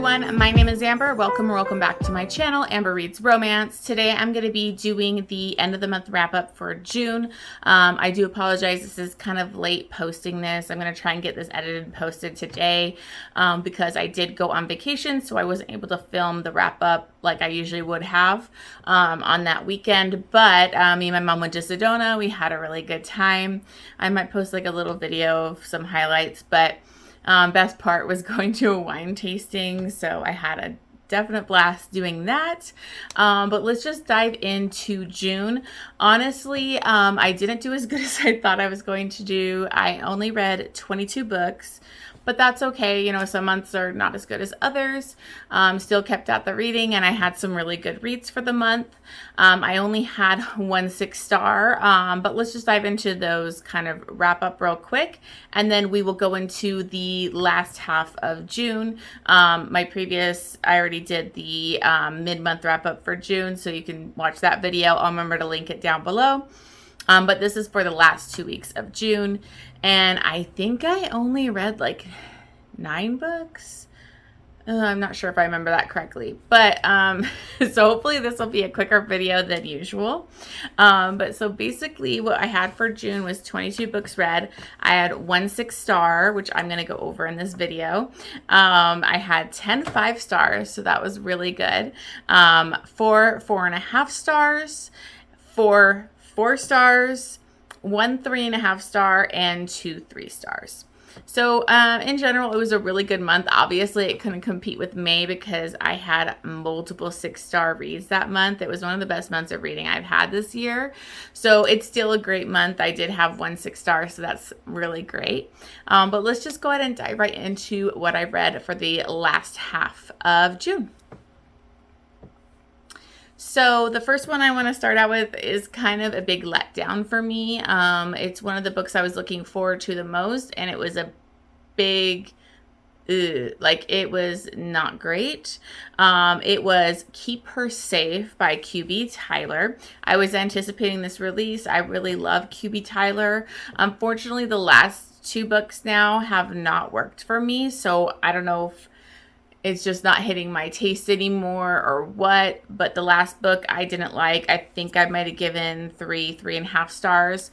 everyone, my name is Amber. Welcome or welcome back to my channel, Amber Reads Romance. Today I'm going to be doing the end of the month wrap up for June. I do apologize, this is kind of late posting this. I'm going to try and get this edited and posted today because I did go on vacation, so I wasn't able to film the wrap up like I usually would have on that weekend. But me and my mom went to Sedona. We had a really good time. I might post like a little video of some highlights, but best part was going to a wine tasting, so I had a definite blast doing that. But let's just dive into June. Honestly, I didn't do as good as I thought I was going to do. I only read 22 books. But that's okay. You know, some months are not as good as others. Still kept at the reading, and I had some really good reads for the month. I only had 1 6-star, but let's just dive into those, kind of wrap up real quick, and then we will go into the last half of June. I already did the mid-month wrap up for June, so you can watch that video. I'll remember to link it down below. But this is for the last 2 weeks of June, and I think I only read like 9 books. I'm not sure if I remember that correctly, but so hopefully this will be a quicker video than usual. But so basically what I had for June was 22 books read. I had 1 6-star, which I'm going to go over in this video. I had 10 5-stars, so that was really good. 4 4.5 stars, 4 4 stars, 1 3.5 star, and 2 3 stars. So in general, it was a really good month. Obviously, it couldn't compete with May because I had multiple 6-star reads that month. It was one of the best months of reading I've had this year. So it's still a great month. I did have 1 6-star, so that's really great. But let's just go ahead and dive right into what I read for the last half of June. So the first one I want to start out with is kind of a big letdown for me. It's one of the books I was looking forward to the most, and it was a big, it was not great. It was Keep Her Safe by QB Tyler. I was anticipating this release. I really love QB Tyler. Unfortunately, the last 2 books now have not worked for me, so I don't know if it's just not hitting my taste anymore or what, but the last book I didn't like. I think I might have given 3.5 stars.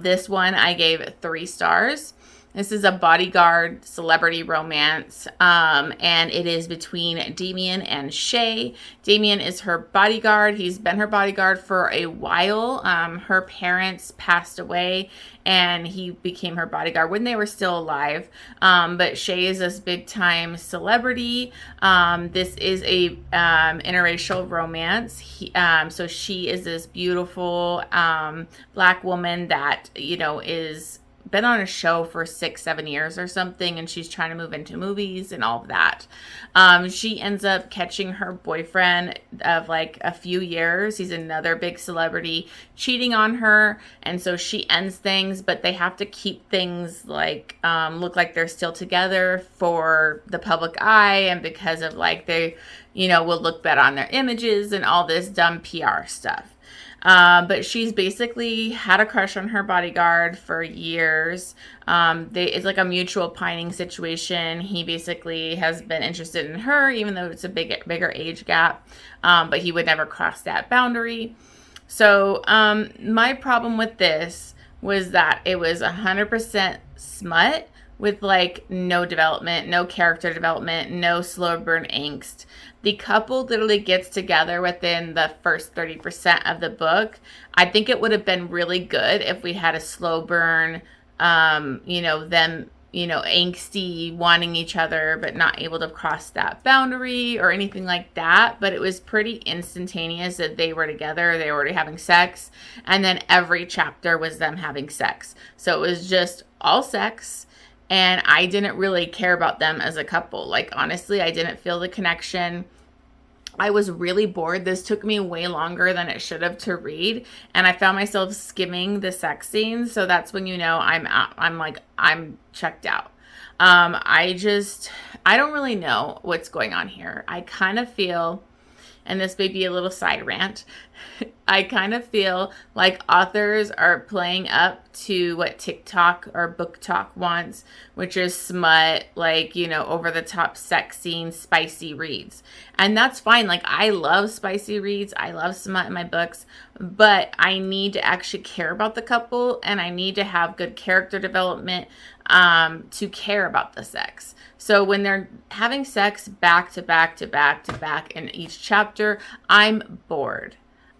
This one I gave 3 stars. This is a bodyguard celebrity romance, and it is between Damien and Shay. Damien is her bodyguard. He's been her bodyguard for a while. Her parents passed away, and he became her bodyguard when they were still alive. But Shay is this big-time celebrity. This is a interracial romance. So she is this beautiful black woman that, you know, is been on a show for 6-7 years or something, and she's trying to move into movies and all of that. She ends up catching her boyfriend of like a few years. He's another big celebrity, cheating on her, and so she ends things, but they have to keep things like look like they're still together for the public eye, and because of like they, you know, will look bad on their images and all this dumb PR stuff. But she's basically had a crush on her bodyguard for years. It's like a mutual pining situation. He basically has been interested in her, even though it's a bigger age gap. But he would never cross that boundary. So, my problem with this was that it was 100% smut with like no development, no character development, no slow burn angst. The couple literally gets together within the first 30% of the book. I think it would have been really good if we had a slow burn, you know, them, you know, angsty, wanting each other, but not able to cross that boundary or anything like that. But it was pretty instantaneous that they were together, they were already having sex, and then every chapter was them having sex. So it was just all sex. And I didn't really care about them as a couple. Like, honestly, I didn't feel the connection. I was really bored. This took me way longer than it should have to read. And I found myself skimming the sex scenes. So that's when you know I'm checked out. I don't really know what's going on here. I kind of feel, and this may be a little side rant, I kind of feel like authors are playing up to what TikTok or Book Talk wants, which is smut, like, you know, over the top sex scenes, spicy reads. And that's fine. Like, I love spicy reads. I love smut in my books, but I need to actually care about the couple, and I need to have good character development to care about the sex. So when they're having sex back to back to back to back in each chapter, I'm bored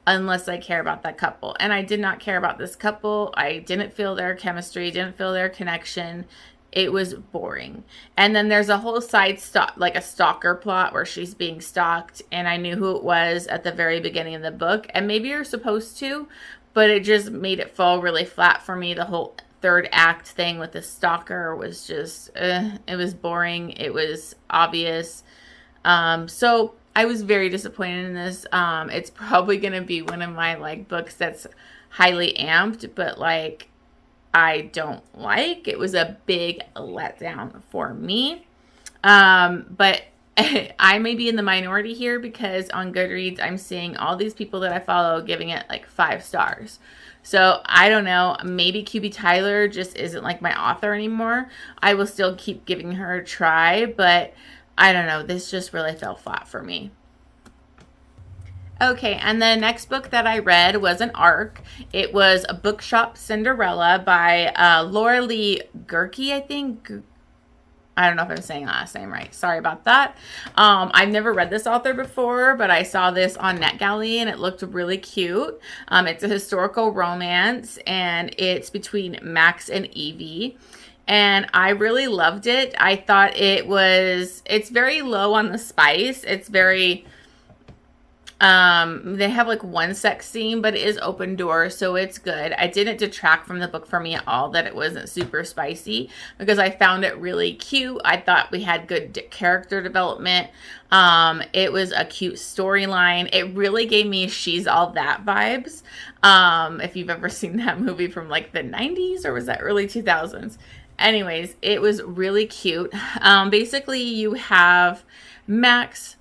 unless I care about that couple. And I did not care about this couple. I didn't feel their chemistry, didn't feel their connection. It was boring. And then there's a whole side like a stalker plot where she's being stalked, and I knew who it was at the very beginning of the book. And maybe you're supposed to, but it just made it fall really flat for me. The whole third act thing with the stalker was just, it was boring. It was obvious. So I was very disappointed in this. It's probably going to be one of my like books that's highly amped, but like I don't like. It was a big letdown for me. But I may be in the minority here because on Goodreads, I'm seeing all these people that I follow giving it like 5 stars. So I don't know, maybe QB Tyler just isn't like my author anymore. I will still keep giving her a try, but I don't know, this just really fell flat for me. Okay, and the next book that I read was an ARC. It was a Bookshop Cinderella by Laura Lee Guhrke, I think. I don't know if I'm saying the last name right. Sorry about that. I've never read this author before, but I saw this on NetGalley and it looked really cute. It's a historical romance and it's between Max and Evie. And I really loved it. I thought it's very low on the spice. It's very, they have like one sex scene, but it is open door, so it's good. I didn't detract from the book for me at all that it wasn't super spicy because I found it really cute. I thought we had good character development. It was a cute storyline. It really gave me She's All That vibes. If you've ever seen that movie from like the 90s or was that early 2000s? Anyways, it was really cute. Basically you have Max.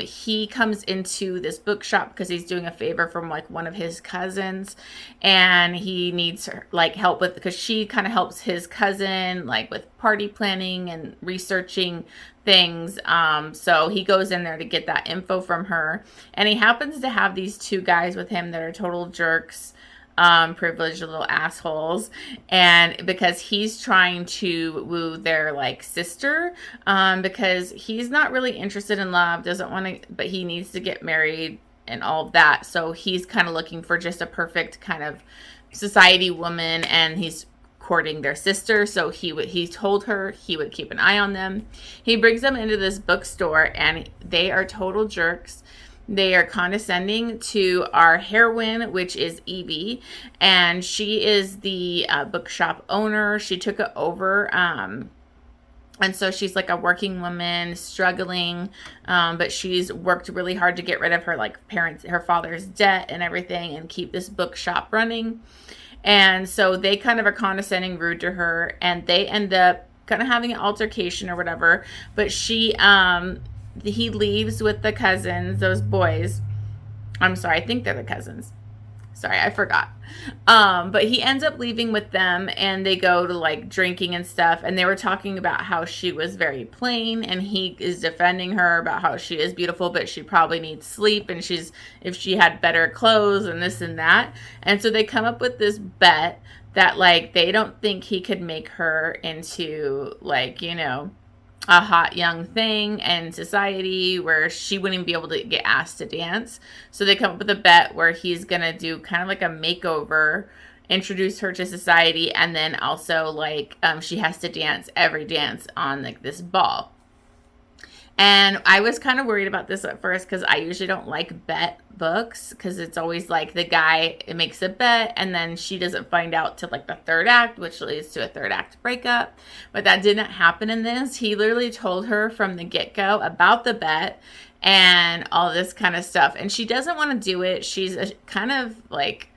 He comes into this bookshop because he's doing a favor from like one of his cousins, and he needs her like help with, because she kind of helps his cousin like with party planning and researching things. So he goes in there to get that info from her, and he happens to have these 2 guys with him that are total jerks, privileged little assholes, and because he's trying to woo their like sister, because he's not really interested in love, doesn't want to, but he needs to get married and all of that. So he's kind of looking for just a perfect kind of society woman, and he's courting their sister. So he told her he would keep an eye on them. He brings them into this bookstore and they are total jerks. They are condescending to our heroine, which is Evie, and she is the bookshop owner. She took it over, and so she's like a working woman, struggling, but she's worked really hard to get rid of her like her father's debt and everything, and keep this bookshop running. And so they kind of are condescending, rude to her, and they end up kind of having an altercation or whatever. But he leaves with the cousins, those boys. I'm sorry, I think they're the cousins. Sorry, I forgot. But he ends up leaving with them, and they go to like drinking and stuff. And they were talking about how she was very plain, and he is defending her about how she is beautiful, but she probably needs sleep, and if she had better clothes and this and that. And so they come up with this bet that like they don't think he could make her into like, you know, a hot young thing in society where she wouldn't even be able to get asked to dance. So they come up with a bet where he's going to do kind of like a makeover, introduce her to society, and then also like she has to dance every dance on like this ball. And I was kind of worried about this at first because I usually don't like bet books, because it's always like the guy makes a bet and then she doesn't find out till like the 3rd act, which leads to a 3rd act breakup. But that didn't happen in this. He literally told her from the get-go about the bet and all this kind of stuff. And she doesn't want to do it. She's kind of like,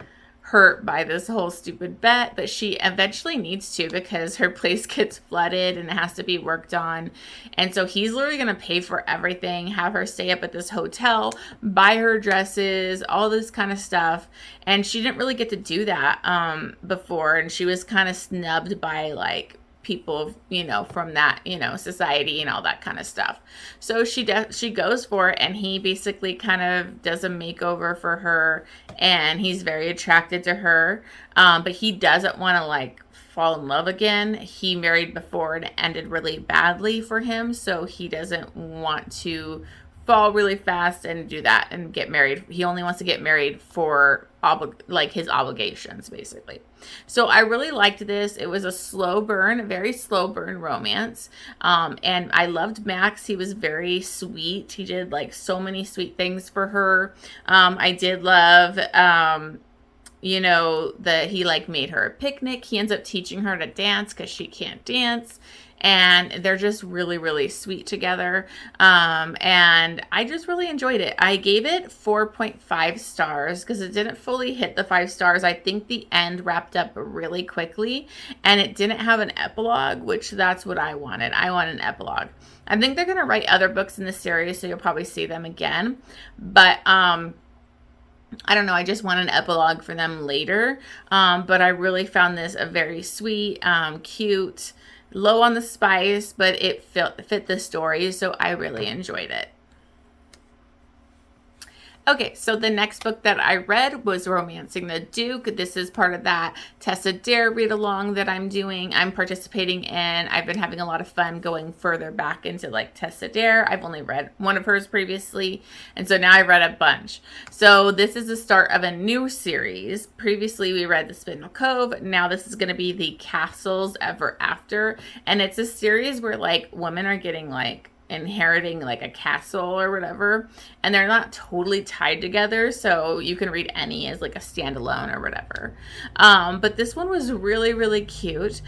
hurt by this whole stupid bet, but she eventually needs to because her place gets flooded and it has to be worked on. And so he's literally going to pay for everything, have her stay up at this hotel, buy her dresses, all this kind of stuff. And she didn't really get to do that before, and she was kind of snubbed by like people, you know, from that, you know, society and all that kind of stuff. So she goes for it, and he basically kind of does a makeover for her, and he's very attracted to her, but he doesn't want to like fall in love again. He married before and it ended really badly for him, so he doesn't want to fall really fast and do that and get married. He only wants to get married for like his obligations, basically. So I really liked this. It was a slow burn, very slow burn romance. And I loved Max. He was very sweet. He did like so many sweet things for her. I did love, you know, that he like made her a picnic. He ends up teaching her to dance because she can't dance. And they're just really, really sweet together. And I just really enjoyed it. I gave it 4.5 stars because it didn't fully hit the 5 stars. I think the end wrapped up really quickly, and it didn't have an epilogue, which that's what I wanted. I want an epilogue. I think they're going to write other books in the series, so you'll probably see them again. But, I don't know. I just want an epilogue for them later. But I really found this a very sweet, cute, low on the spice, but it fit the story, so I really enjoyed it. Okay, so the next book that I read was Romancing the Duke. This is part of that Tessa Dare read along that I'm doing. I'm participating in. I've been having a lot of fun going further back into like Tessa Dare. I've only read one of hers previously, and so now I read a bunch. So this is the start of a new series. Previously we read The Spindle Cove. Now this is going to be the Castles Ever After, and it's a series where like women are getting like inheriting like a castle or whatever, and they're not totally tied together, so you can read any as like a standalone or whatever. But this one was really, really cute.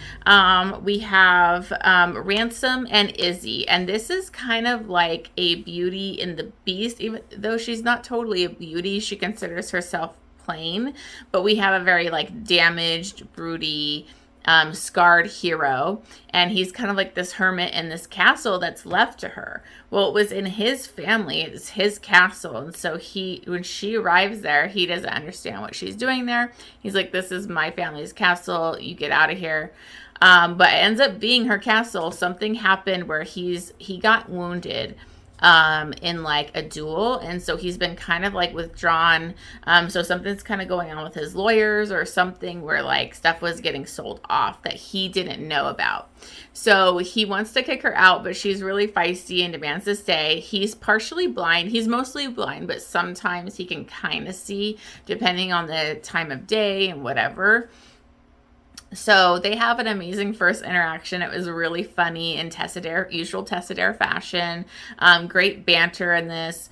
We have Ransom and Izzy, and this is kind of like a Beauty and the Beast, even though she's not totally a beauty. She considers herself plain, but we have a very like damaged, broody, scarred hero, and he's kind of like this hermit in this castle that's left to her. Well, it was in his family, it's his castle, and so when she arrives there, he doesn't understand what she's doing there. He's like, this is my family's castle, you get out of here. But it ends up being her castle. Something happened where he got wounded in like a duel, and so he's been kind of like withdrawn. So something's kind of going on with his lawyers or something, where like stuff was getting sold off that he didn't know about. So he wants to kick her out, but she's really feisty and demands to stay. He's partially blind. He's mostly blind, but sometimes he can kind of see depending on the time of day and whatever. So they have an amazing first interaction. It was really funny in usual Tessa Dare fashion. Great banter in this.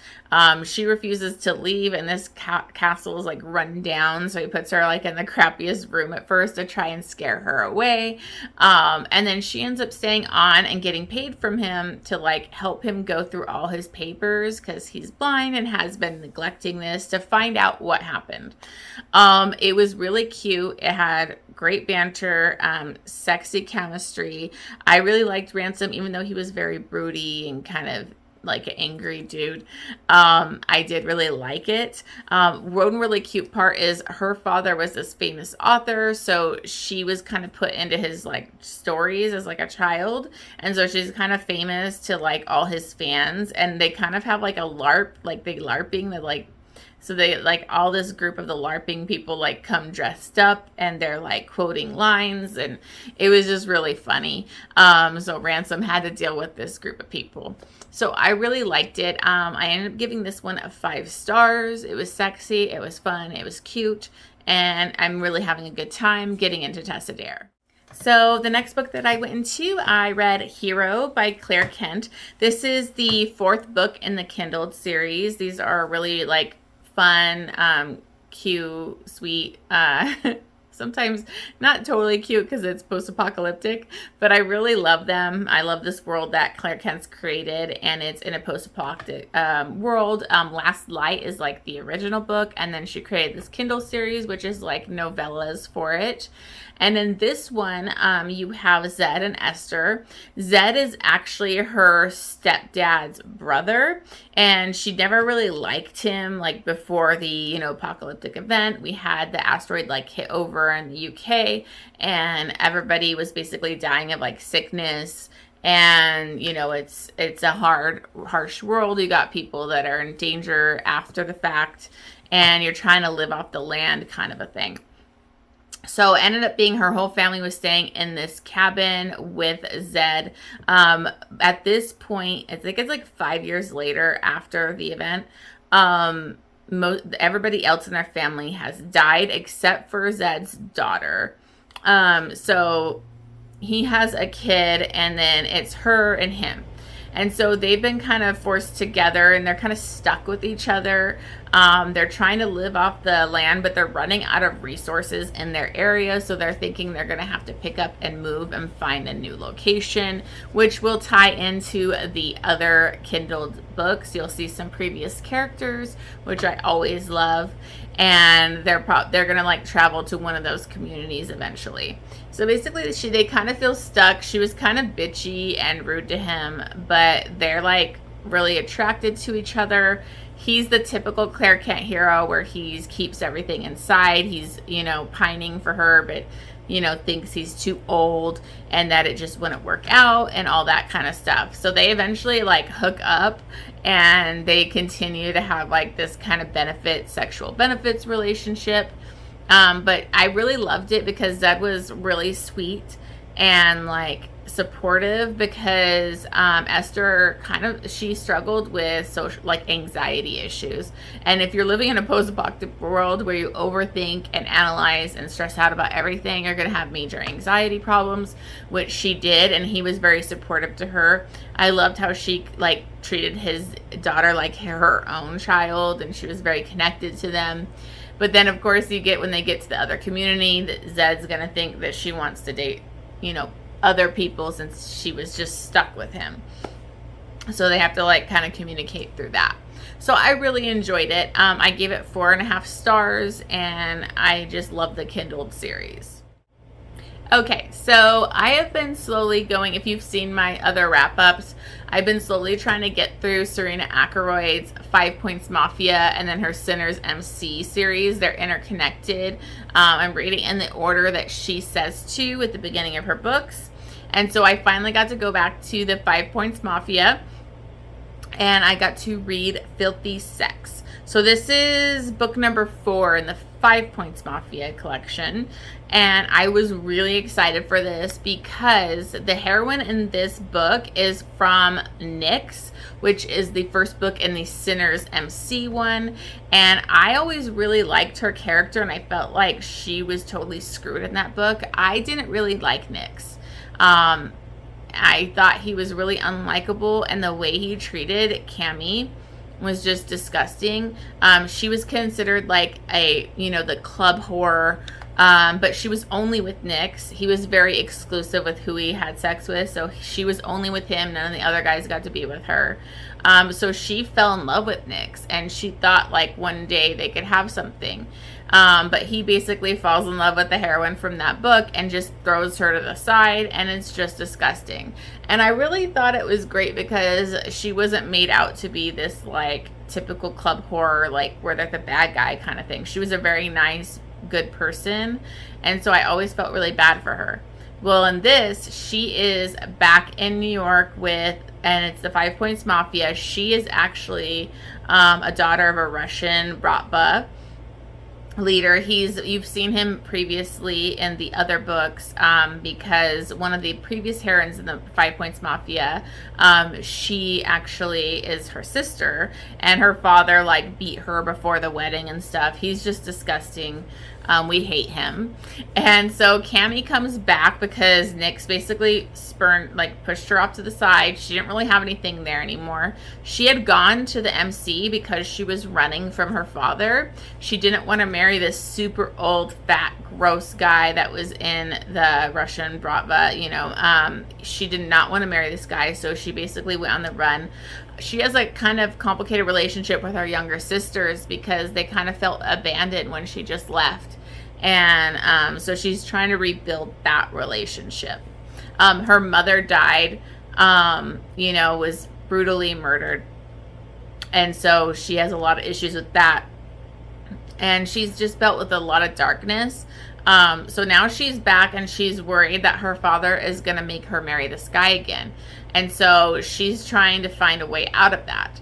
She refuses to leave, and this castle is like run down, so he puts her like in the crappiest room at first to try and scare her away. And then she ends up staying on and getting paid from him to like help him go through all his papers because he's blind and has been neglecting this, to find out what happened. It was really cute. It had great banter, sexy chemistry. I really liked Ransom, even though he was very broody and kind of like an angry dude. I did really like it. One really cute part is her father was this famous author, so she was kind of put into his like stories as like a child, and so she's kind of famous to like all his fans, and they kind of have like a LARP, like they LARPing, they like, so they like all this group of the LARPing people like come dressed up and they're like quoting lines, and it was just really funny. So Ransom had to deal with this group of people. So I really liked it. I ended up giving this one a 5 stars. It was sexy, it was fun, it was cute, and I'm really having a good time getting into Tessa Dare. So the next book that I went into, I read Hero by Claire Kent. This is the 4th book in the Kindled series. These are really like fun, cute, sweet sometimes not totally cute because it's post-apocalyptic, but I really love them. I love this world that Claire Kent's created, and it's in a post-apocalyptic world. Last Light is like the original book, and then she created this Kindle series, which is like novellas for it. And in this one, you have Zed and Esther. Zed is actually her stepdad's brother, and she never really liked him, like before the, you know, apocalyptic event. We had the asteroid like hit over in the UK, and everybody was basically dying of like sickness. And, you know, it's a harsh world. You got people that are in danger after the fact, and you're trying to live off the land kind of a thing. So it ended up being her whole family was staying in this cabin with Zed. At this point, I think it's like 5 years later after the event, everybody else in their family has died except for Zed's daughter. So he has a kid, and then it's her and him. And so they've been kind of forced together, and they're kind of stuck with each other. They're trying to live off the land, but they're running out of resources in their area. So they're thinking they're going to have to pick up and move and find a new location, which will tie into the other Kindled books. You'll see some previous characters, which I always love. And they're going to like travel to one of those communities eventually. So basically they kind of feel stuck. She was kind of bitchy and rude to him, but they're like really attracted to each other. He's the typical Claire Kent hero where he keeps everything inside. He's, you know, pining for her, but, you know, thinks he's too old and that it just wouldn't work out and all that kind of stuff. So they eventually like hook up, and they continue to have like this kind of sexual benefits relationship. But I really loved it because Zed was really sweet and like supportive, because Esther she struggled with social, like, anxiety issues. And if you're living in a post-apocalyptic world where you overthink and analyze and stress out about everything, you're going to have major anxiety problems, which she did, and he was very supportive to her. I loved how she like treated his daughter like her own child, and she was very connected to them. But then of course when they get to the other community, that Zed's going to think that she wants to date, you know, other people, since she was just stuck with him. So they have to like kind of communicate through that. So I really enjoyed it. I gave it 4.5 stars, and I just love the Kindled series. Okay, so I have been slowly going, if you've seen my other wrap-ups, I've been slowly trying to get through Serena Akeroyd's 5 Points Mafia and then her Sinners MC series. They're interconnected. I'm reading in the order that she says to at the beginning of her books. And so I finally got to go back to the 5 Points Mafia, and I got to read Filthy Sex. So this is book number 4 in the 5 Points Mafia collection, and I was really excited for this because the heroine in this book is from Nyx, which is the first book in the Sinners MC one, and I always really liked her character, and I felt like she was totally screwed in that book. I didn't really like Nyx. I thought he was really unlikable, and the way he treated Cammy was just disgusting. She was considered like the club whore, but she was only with Nyx. He was very exclusive with who he had sex with, so she was only with him. None of the other guys got to be with her. So she fell in love with Nyx, and she thought like one day they could have something. But he basically falls in love with the heroine from that book and just throws her to the side, and it's just disgusting. And I really thought it was great because she wasn't made out to be this like typical club whore, like where they're the bad guy kind of thing. She was a very nice, good person, and so I always felt really bad for her. Well, in this, she is back in New York and it's the 5 Points Mafia. She is actually a daughter of a Russian Bratva leader. You've seen him previously in the other books, because one of the previous heroines in the 5 Points Mafia, she actually is her sister, and her father like beat her before the wedding and stuff. He's just disgusting. We hate him. And so Cammy comes back because Nyx basically pushed her off to the side. She didn't really have anything there anymore. She had gone to the MC because she was running from her father. She didn't want to marry this super old, fat, gross guy that was in the Russian Bratva, she did not want to marry this guy, so she basically went on the run. She has a kind of complicated relationship with her younger sisters because they kind of felt abandoned when she just left. And so she's trying to rebuild that relationship. Her mother died, was brutally murdered. And so she has a lot of issues with that. And she's just dealt with a lot of darkness. So now she's back and she's worried that her father is going to make her marry this guy again. And so she's trying to find a way out of that.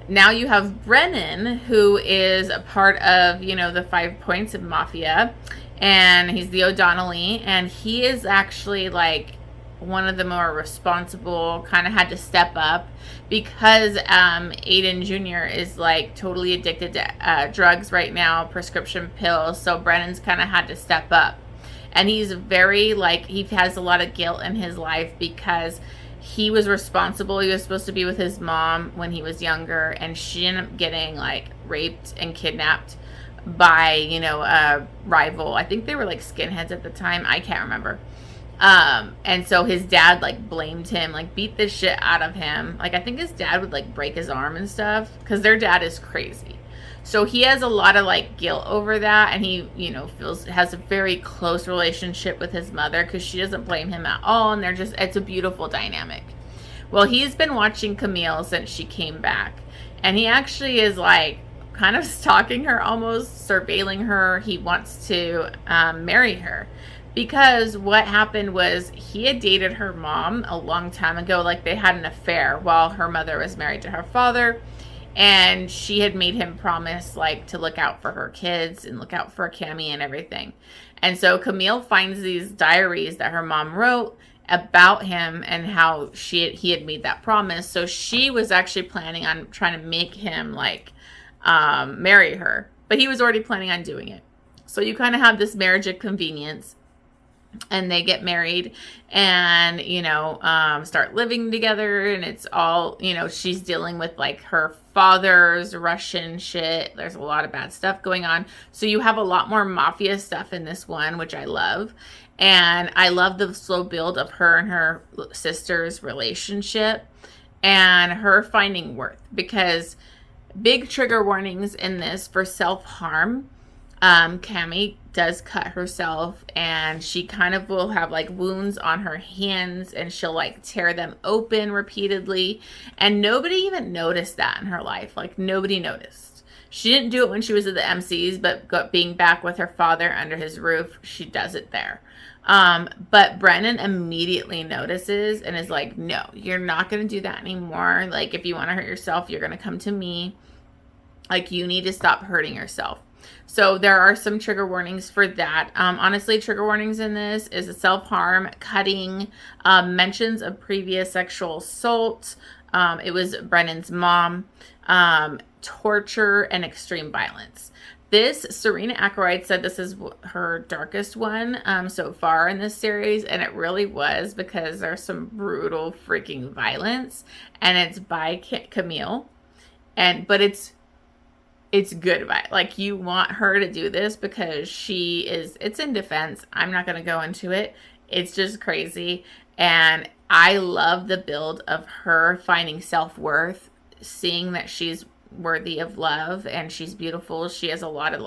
Now you have Brennan, who is a part of, the 5 Points of Mafia. And he's the O'Donnelly. And he is actually like one of the more responsible, kind of had to step up because Aiden Jr. is like totally addicted to drugs right now, prescription pills. So Brennan's kind of had to step up. And he's very he has a lot of guilt in his life because he was responsible. He was supposed to be with his mom when he was younger, and she ended up getting raped and kidnapped by, a rival. I think they were skinheads at the time. I can't remember. And so his dad blamed him, beat the shit out of him. I think his dad would break his arm and stuff because their dad is crazy. So he has a lot of guilt over that, and he, has a very close relationship with his mother because she doesn't blame him at all, and it's a beautiful dynamic. Well, he's been watching Camille since she came back, and he actually is kind of stalking her, almost surveilling her. He wants to marry her. Because what happened was he had dated her mom a long time ago. They had an affair while her mother was married to her father. And she had made him promise to look out for her kids and look out for Cammy and everything. And so Camille finds these diaries that her mom wrote about him and how he had made that promise. So she was actually planning on trying to make him marry her. But he was already planning on doing it. So you kind of have this marriage of convenience. And they get married and, start living together. And it's all, she's dealing with her father's Russian shit. There's a lot of bad stuff going on. So you have a lot more mafia stuff in this one, which I love. And I love the slow build of her and her sister's relationship and her finding worth. Because big trigger warnings in this for self-harm. Cammy does cut herself, and she kind of will have wounds on her hands, and she'll tear them open repeatedly, and nobody even noticed that in her life. Nobody noticed. She didn't do it when she was at the MCs, but being back with her father under his roof, she does it there. But Brennan immediately notices and is no, you're not going to do that anymore. If you want to hurt yourself, you're going to come to me. You need to stop hurting yourself. So there are some trigger warnings for that. Honestly, trigger warnings in this is a self-harm, cutting, mentions of previous sexual assault. It was Brennan's mom, torture, and extreme violence. This, Serena Akeroyd said this is her darkest one so far in this series, and it really was because there's some brutal freaking violence, and it's by Camille, but it's good vibe. You want her to do this because it's in defense. I'm not going to go into it. It's just crazy. And I love the build of her finding self-worth, seeing that she's worthy of love and she's beautiful. She has a lot of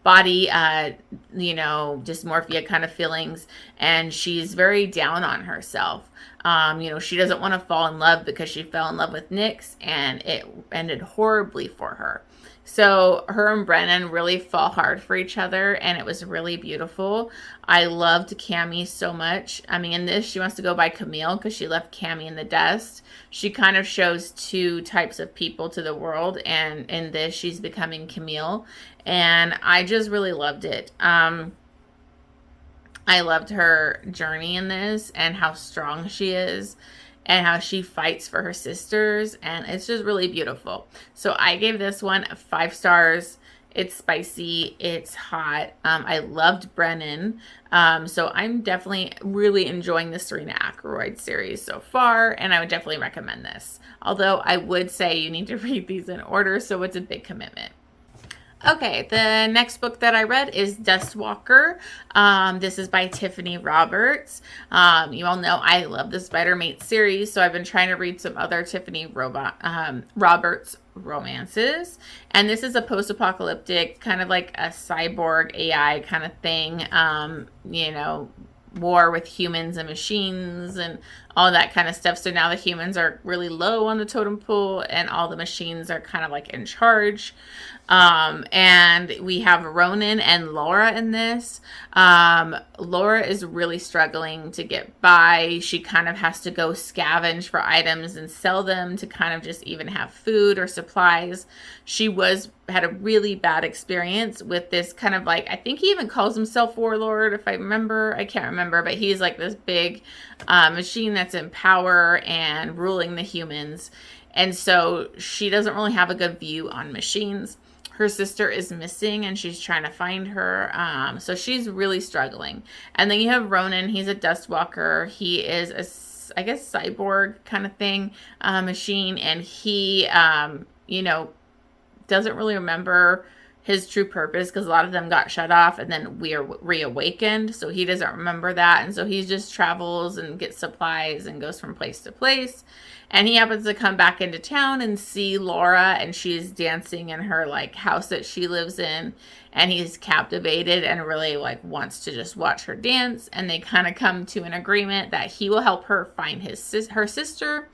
body, dysmorphia kind of feelings, and she's very down on herself. She doesn't want to fall in love because she fell in love with Nyx and it ended horribly for her. So her and Brennan really fall hard for each other, and it was really beautiful. I loved Cammy so much. In this, she wants to go by Camille because she left Cammy in the dust. She kind of shows two types of people to the world, and in this, she's becoming Camille, and I just really loved it. I loved her journey in this and how strong she is. And how she fights for her sisters, and it's just really beautiful. So I gave this one 5 stars. It's spicy. It's hot. I loved Brennan. So I'm definitely really enjoying the Serena Akeroyd series so far, and I would definitely recommend this. Although I would say you need to read these in order, so it's a big commitment. Okay, the next book that I read is Dustwalker. This is by Tiffany Roberts. You all know I love the Spider-Mate series, so I've been trying to read some other Tiffany Roberts romances. And this is a post-apocalyptic, kind of like a cyborg AI kind of thing, war with humans and machines and all that kind of stuff. So now the humans are really low on the totem pole and all the machines are kind of like in charge. And we have Ronan and Laura in this. Laura is really struggling to get by. She kind of has to go scavenge for items and sell them to kind of just even have food or supplies. She had a really bad experience with this kind of like, I think he even calls himself Warlord, if I remember. I can't remember, but he's like this big machine that's in power and ruling the humans. And so she doesn't really have a good view on machines. Her sister is missing and she's trying to find her. So she's really struggling. And then you have Ronan. He's a Dustwalker. He is I guess, cyborg kind of thing, machine. And he, doesn't really remember his true purpose because a lot of them got shut off and then we are reawakened. So he doesn't remember that. And so he just travels and gets supplies and goes from place to place. And he happens to come back into town and see Laura, and she's dancing in her like house that she lives in. And he's captivated and really like wants to just watch her dance. And they kind of come to an agreement that he will help her find her sister.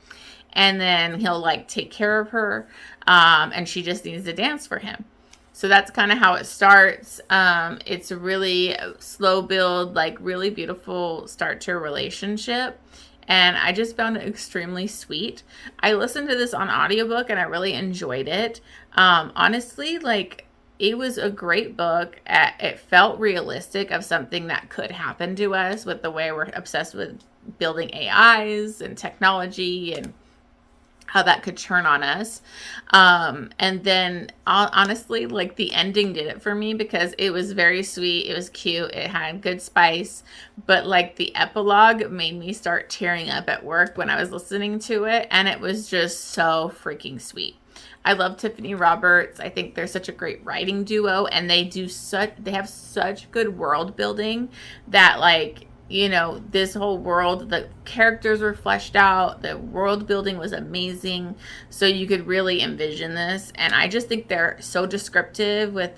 And then he'll like take care of her. And she just needs to dance for him. So that's kind of how it starts. It's a really slow build, like really beautiful start to a relationship. And I just found it extremely sweet. I listened to this on audiobook and I really enjoyed it. Honestly, like it was a great book. It felt realistic of something that could happen to us with the way we're obsessed with building AIs and technology and how that could turn on us. And then honestly, like the ending did it for me because it was very sweet. It was cute. It had good spice, but like the epilogue made me start tearing up at work when I was listening to it. And it was just so freaking sweet. I love Tiffany Roberts. I think they're such a great writing duo and they have such good world building that like, this whole world, the characters were fleshed out, the world building was amazing, so you could really envision this. And I just think they're so descriptive with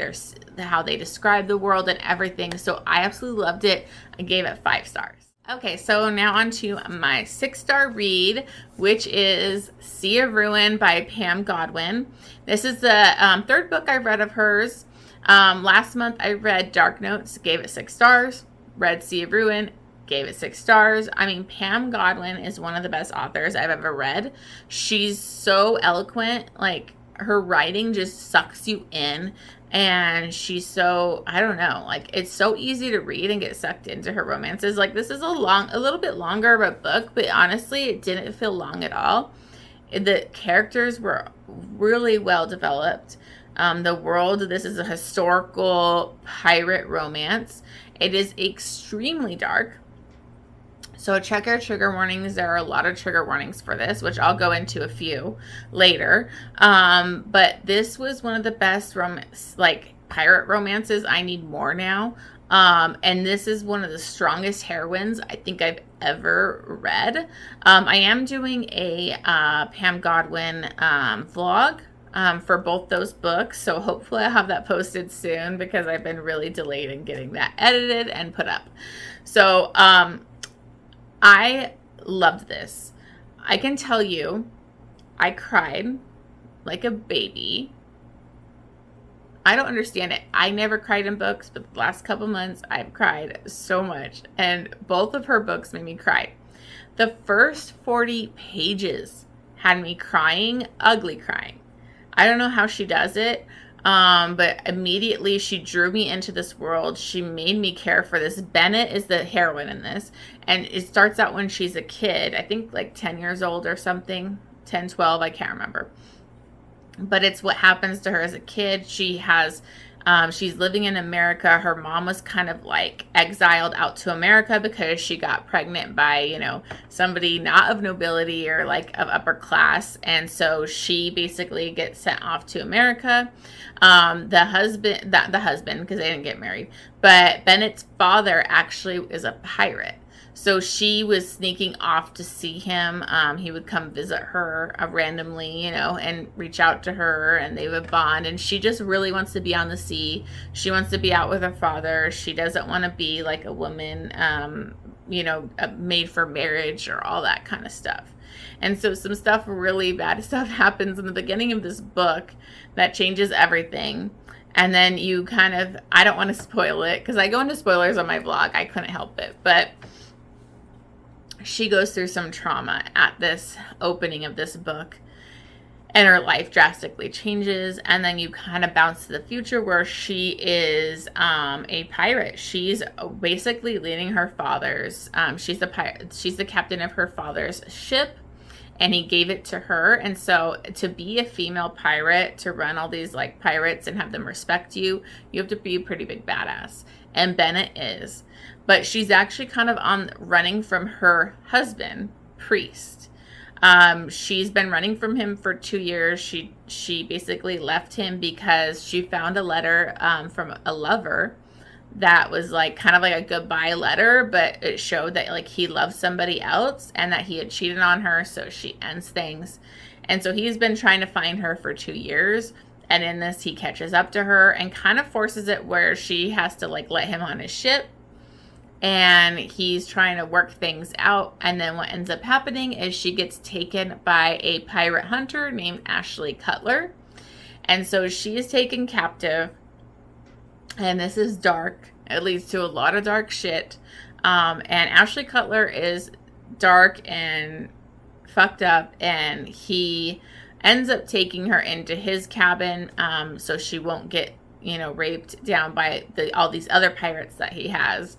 how they describe the world and everything. So I absolutely loved it. I gave it 5 stars. Okay, so now on to my 6-star read, which is Sea of Ruin by Pam Godwin. This is the third book I've read of hers. Last month I read Dark Notes, gave it 6 stars. Read Sea of Ruin, gave it 6 stars. I mean, Pam Godwin is one of the best authors I've ever read. She's so eloquent. Like, her writing just sucks you in. And she's so, I don't know, like, it's so easy to read and get sucked into her romances. Like, this is a little bit longer of a book, but honestly, it didn't feel long at all. The characters were really well developed. The world, this is a historical pirate romance. It is extremely dark. So check your trigger warnings. There are a lot of trigger warnings for this, which I'll go into a few later. But this was one of the best pirate romances. I need more now. And this is one of the strongest heroines I think I've ever read. I am doing a Pam Godwin vlog for both those books. So hopefully I'll have that posted soon because I've been really delayed in getting that edited and put up. So I loved this. I can tell you, I cried like a baby. I don't understand it. I never cried in books, but the last couple months I've cried so much. And both of her books made me cry. The first 40 pages had me crying, ugly crying. I don't know how she does it, but immediately she drew me into this world. She made me care for this. Bennett is the heroine in this, and it starts out when she's a kid, I think like 10 years old or something, 10, 12, I can't remember. But it's what happens to her as a kid. She has She's living in America. Her mom was kind of like exiled out to America because she got pregnant by, you know, somebody not of nobility or like of upper class. And so she basically gets sent off to America. The husband, because they didn't get married, but Bennett's father actually is a pirate. So she was sneaking off to see him. He would come visit her randomly, you know, and reach out to her, and they would bond. And she just really wants to be on the sea. She wants to be out with her father. She doesn't want to be like a woman, you know, made for marriage or all that kind of stuff. And so some stuff, really bad stuff, happens in the beginning of this book that changes everything. And then you kind of, I don't want to spoil it because I go into spoilers on my vlog. I couldn't help it. But she goes through some trauma at this opening of this book, and her life drastically changes. And then you kind of bounce to the future where she is a pirate. She's basically leading her father's, she's the captain of her father's ship, and he gave it to her. And so to be a female pirate, to run all these like pirates and have them respect you, you have to be a pretty big badass. And Bennett is. But she's actually kind of running from her husband, Priest. She's been running from him for 2 years. She basically left him because she found a letter from a lover that was like kind of like a goodbye letter, but it showed that like he loved somebody else and that he had cheated on her, so she ends things. And so he's been trying to find her for 2 years. And in this, he catches up to her and kind of forces it where she has to like let him on his ship. And he's trying to work things out. And then what ends up happening is she gets taken by a pirate hunter named Ashley Cutler. And so she is taken captive. And this is dark. It leads to a lot of dark shit. And Ashley Cutler is dark and fucked up. And he ends up taking her into his cabin so she won't get, you know, raped down by all these other pirates that he has.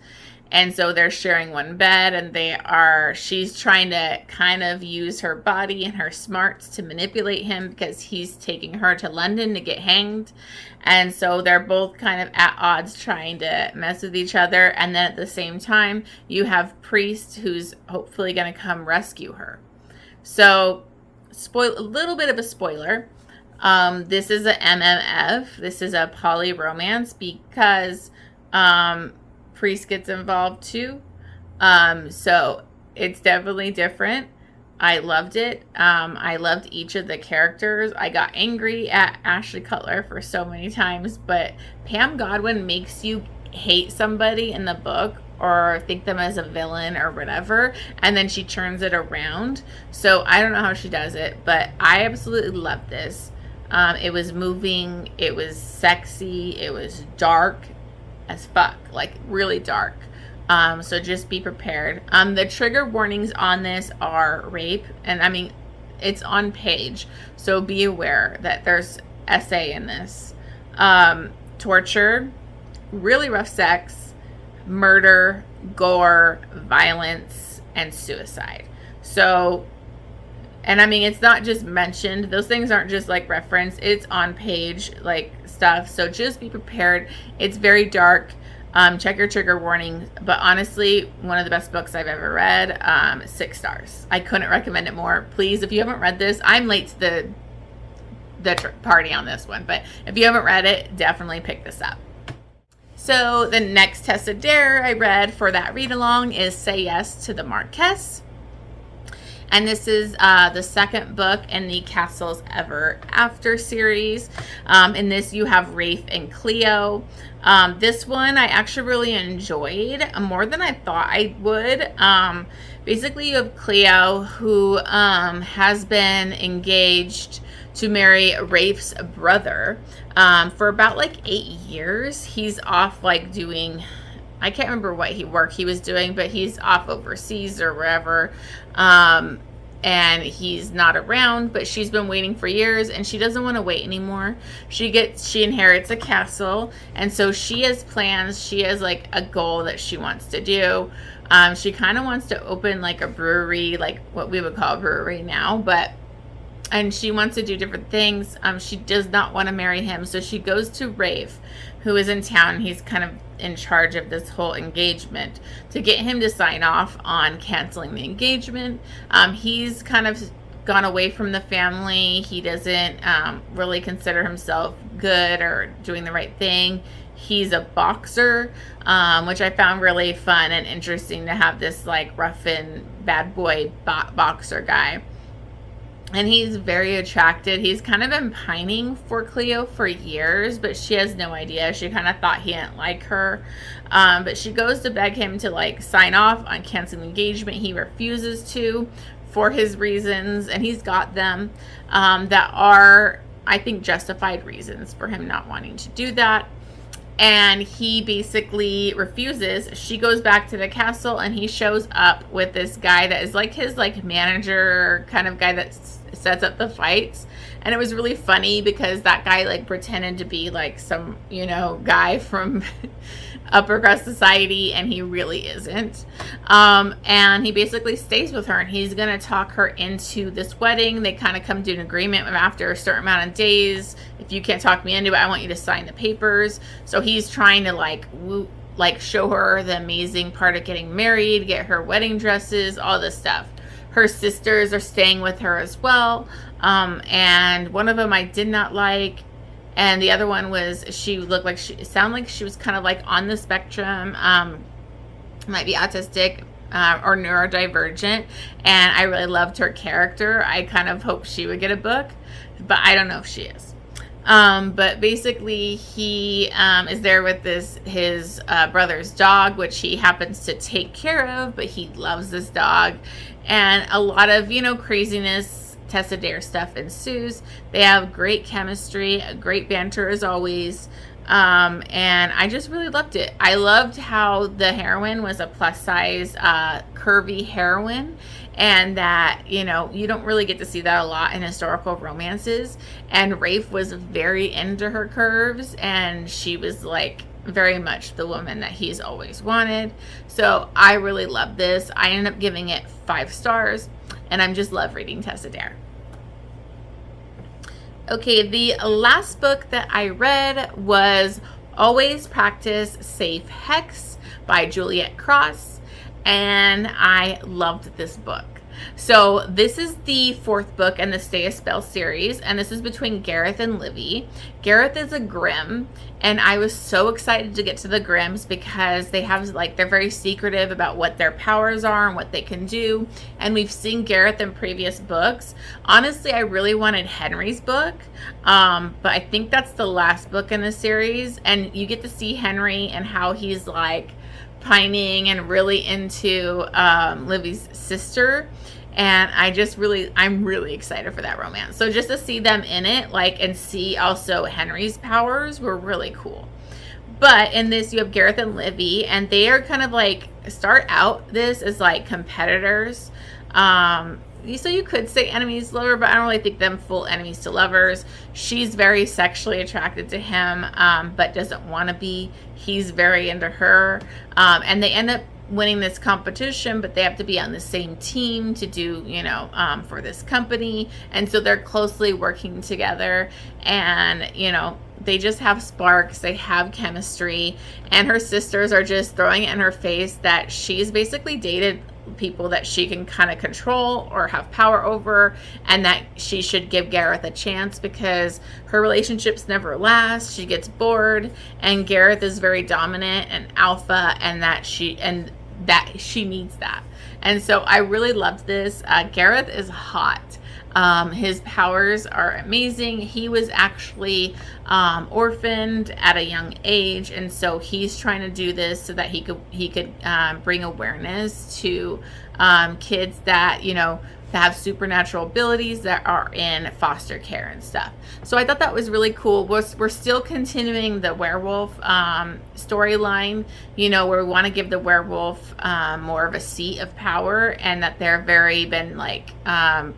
And so they're sharing one bed, and she's trying to kind of use her body and her smarts to manipulate him because he's taking her to London to get hanged. And so they're both kind of at odds trying to mess with each other. And then at the same time, you have Priest who's hopefully going to come rescue her. So a little bit of a spoiler. This is a MMF. This is a poly romance because Priest gets involved too. So it's definitely different. I loved it. I loved each of the characters. I got angry at Ashley Cutler for so many times, but Pam Godwin makes you hate somebody in the book or think them as a villain or whatever, and then she turns it around. So I don't know how she does it, but I absolutely loved this. It was moving, it was sexy, it was dark as fuck, like really dark. So just be prepared. The trigger warnings on this are rape, and I mean, it's on page, so be aware that there's SA in this. Torture, really rough sex, murder, gore, violence, and suicide. So, and I mean, it's not just mentioned. Those things aren't just like referenced. It's on page like stuff. So just be prepared. It's very dark. Check your trigger warning. But honestly, one of the best books I've ever read. 6 stars. I couldn't recommend it more. Please, if you haven't read this, I'm late to the party on this one. But if you haven't read it, definitely pick this up. So the next Tessa Dare I read for that read along is Say Yes to the Marquess. And this is the second book in the Castles Ever After series. In this, you have Rafe and Cleo. This one I actually really enjoyed more than I thought I would. Basically, you have Cleo, who has been engaged to marry Rafe's brother for about like 8 years. He's off like doing, I can't remember what work he was doing, but he's off overseas or wherever. And he's not around, but she's been waiting for years and she doesn't want to wait anymore. She inherits a castle, and so she has plans. She has like a goal that she wants to do. She kind of wants to open like a brewery, like what we would call a brewery now, but and she wants to do different things. She does not want to marry him, so she goes to Rafe, who is in town. He's kind of in charge of this whole engagement, to get him to sign off on canceling the engagement. He's kind of gone away from the family. He doesn't really consider himself good or doing the right thing. He's a boxer, which I found really fun and interesting to have this like rough and bad boy boxer guy. And he's very attracted. He's kind of been pining for Cleo for years, but she has no idea. She kind of thought he didn't like her. But she goes to beg him to like sign off on canceling the engagement. He refuses to, for his reasons, and he's got them that are, I think, justified reasons for him not wanting to do that. And he basically refuses. She goes back to the castle, and he shows up with this guy that is like his like manager kind of guy that sets up the fights. And it was really funny because that guy like pretended to be like some, you know, guy from upper crust society, and he really isn't. And he basically stays with her, and he's gonna talk her into this wedding. They kind of come to an agreement after a certain amount of days. If you can't talk me into it, I want you to sign the papers. So he's trying to like show her the amazing part of getting married, get her wedding dresses, all this stuff. Her sisters are staying with her as well. And one of them I did not like. And the other one was, she looked like it sounded like she was kind of like on the spectrum, might be autistic or neurodivergent. And I really loved her character. I kind of hoped she would get a book, but I don't know if she is. But basically he is there with his brother's dog, which he happens to take care of, but he loves this dog. And a lot of, you know, craziness, Tessa Dare stuff ensues. They have great chemistry, great banter as always. And I just really loved it. I loved how the heroine was a plus size, curvy heroine, and that, you know, you don't really get to see that a lot in historical romances. And Rafe was very into her curves, and she was like very much the woman that he's always wanted. So I really love this. I ended up giving it 5 stars, and I'm just love reading Tessa Dare. Okay, the last book that I read was Always Practice Safe Hex by Juliette Cross, and I loved this book. So this is the 4th book in the Stay a Spell series, and this is between Gareth and Livy. Gareth is a Grimm, and I was so excited to get to the Grimms because they have like, they're very secretive about what their powers are and what they can do. And we've seen Gareth in previous books. Honestly, I really wanted Henry's book, but I think that's the last book in the series, and you get to see Henry and how he's like pining and really into Livy's sister. And I'm really excited for that romance. So just to see them in it, like, and see also Henry's powers were really cool. But in this, you have Gareth and Livy, and they are kind of like, start out this as like competitors. So you could say enemies to lover, but I don't really think them full enemies to lovers. She's very sexually attracted to him, but doesn't want to be. He's very into her. And they end up winning this competition, but they have to be on the same team to do, you know, for this company. And so they're closely working together, and, you know, they just have sparks, they have chemistry, and her sisters are just throwing it in her face that she's basically dated people that she can kind of control or have power over, and that she should give Gareth a chance because her relationships never last. She gets bored, and Gareth is very dominant and alpha, and that she needs that. And so I really loved this. Gareth is hot. His powers are amazing. He was actually orphaned at a young age, and so he's trying to do this so that he could bring awareness to kids that, you know, that have supernatural abilities that are in foster care and stuff. So I thought that was really cool. We're still continuing the werewolf storyline, you know, where we want to give the werewolf more of a seat of power, and that they're very been like a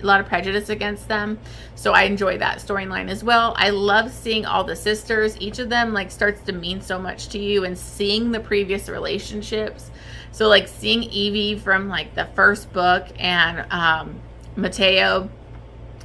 lot of prejudice against them. So I enjoy that storyline as well. I love seeing all the sisters. Each of them like starts to mean so much to you, and seeing the previous relationships. So like seeing Evie from like the first book, and Mateo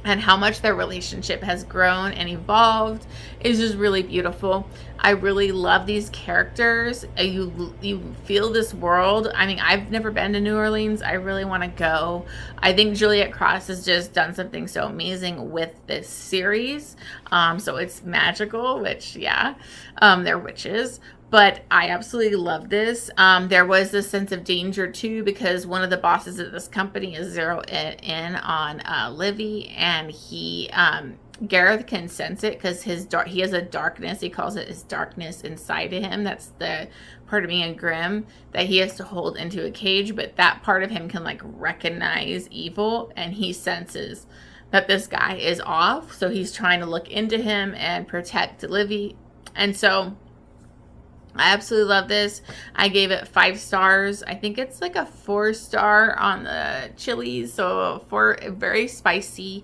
and how much their relationship has grown and evolved is just really beautiful. I really love these characters. You feel this world. I mean, I've never been to New Orleans. I really want to go. I think Juliette Cross has just done something so amazing with this series. So it's magical, which, yeah, they're witches. But I absolutely love this. There was this sense of danger too, because one of the bosses at this company is zeroed in on Livy, and Gareth can sense it because he has a darkness. He calls it his darkness inside of him. That's the part of being grim that he has to hold into a cage. But that part of him can like recognize evil, and he senses that this guy is off. So he's trying to look into him and protect Livy. And so I absolutely love this. I gave it 5 stars. I think it's like a 4-star on the chilies, so very spicy.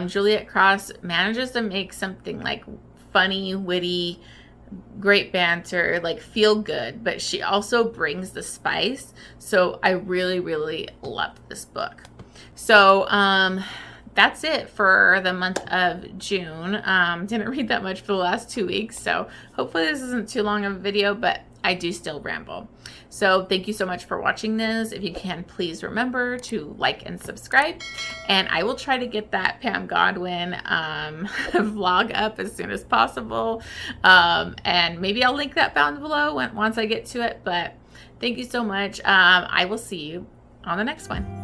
Juliette Cross manages to make something like funny, witty, great banter, like feel good, but she also brings the spice. So I really, really loved this book. So that's it for the month of June. Didn't read that much for the last 2 weeks, so hopefully this isn't too long of a video, but I do still ramble. So thank you so much for watching this. If you can, please remember to like and subscribe, and I will try to get that Pam Godwin vlog up as soon as possible, and maybe I'll link that down below once I get to it. But thank you so much. I will see you on the next one.